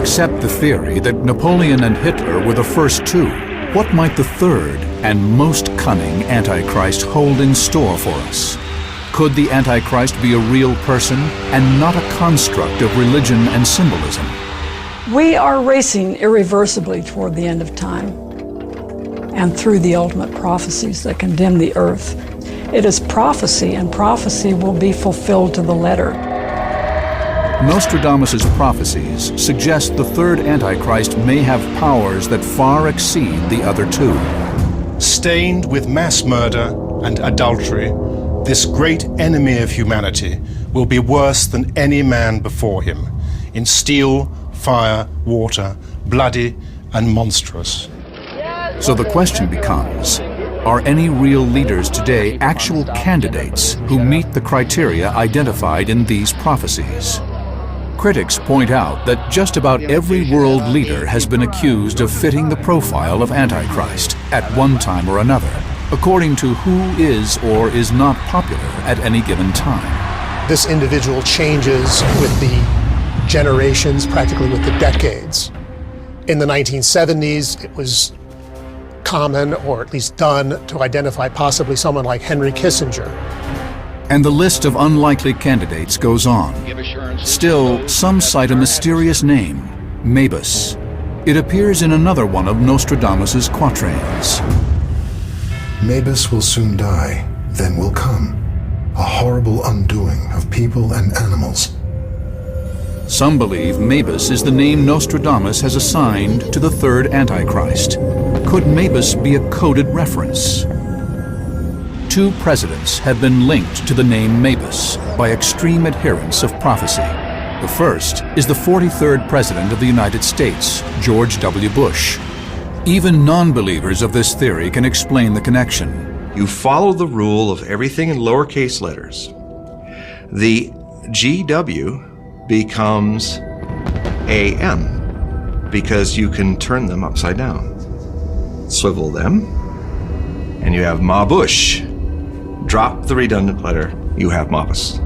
accept the theory that Napoleon and Hitler were the first two, what might the third and most cunning Antichrist hold in store for us? Could the Antichrist be a real person and not a construct of religion and symbolism? We are racing irreversibly toward the end of time and through the ultimate prophecies that condemn the earth. It is prophecy, and prophecy will be fulfilled to the letter. Nostradamus' prophecies suggest the third Antichrist may have powers that far exceed the other two. Stained with mass murder and adultery, this great enemy of humanity will be worse than any man before him, in steel, fire, water, bloody and monstrous. So the question becomes, are any real leaders today actual candidates who meet the criteria identified in these prophecies? Critics point out that just about every world leader has been accused of fitting the profile of Antichrist at one time or another, according to who is or is not popular at any given time. This individual changes with the generations, practically with the decades. In the 1970s, it was common, or at least done, to identify possibly someone like Henry Kissinger. And the list of unlikely candidates goes on. Still, some cite a mysterious name, Mabus. It appears in another one of Nostradamus' quatrains. Mabus will soon die, then will come a horrible undoing of people and animals. Some believe Mabus is the name Nostradamus has assigned to the third Antichrist. Could Mabus be a coded reference? Two presidents have been linked to the name Mabus by extreme adherents of prophecy. The first is the 43rd President of the United States, George W. Bush. Even non-believers of this theory can explain the connection. You follow the rule of everything in lowercase letters. The GW becomes AM because you can turn them upside down. Swivel them, and you have Mabus. Drop the redundant letter, you have Mabus.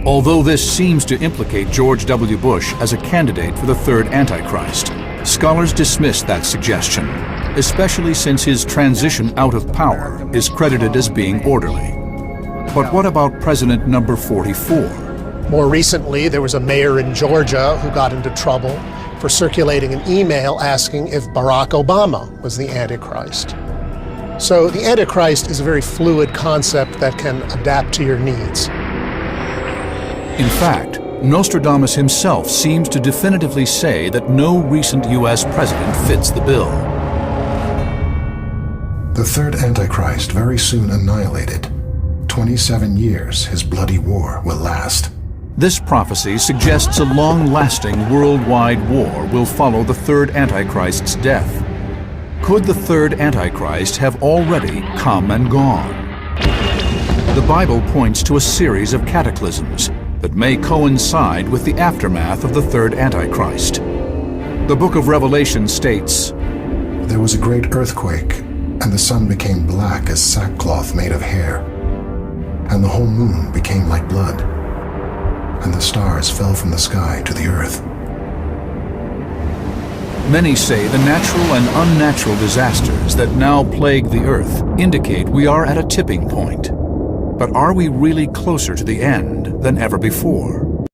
Although this seems to implicate George W. Bush as a candidate for the third Antichrist, scholars dismiss that suggestion, especially since his transition out of power is credited as being orderly. But what about President number 44? More recently, there was a mayor in Georgia who got into trouble for circulating an email asking if Barack Obama was the Antichrist. So the Antichrist is a very fluid concept that can adapt to your needs. In fact, Nostradamus himself seems to definitively say that no recent U.S. president fits the bill. The third Antichrist very soon annihilated. 27 years his bloody war will last. This prophecy suggests a long-lasting worldwide war will follow the third Antichrist's death. Could the third Antichrist have already come and gone? The Bible points to a series of cataclysms that may coincide with the aftermath of the third Antichrist. The book of Revelation states, "There was a great earthquake, and the sun became black as sackcloth made of hair, and the whole moon became like blood, and the stars fell from the sky to the earth." Many say the natural and unnatural disasters that now plague the earth indicate we are at a tipping point. But are we really closer to the end than ever before?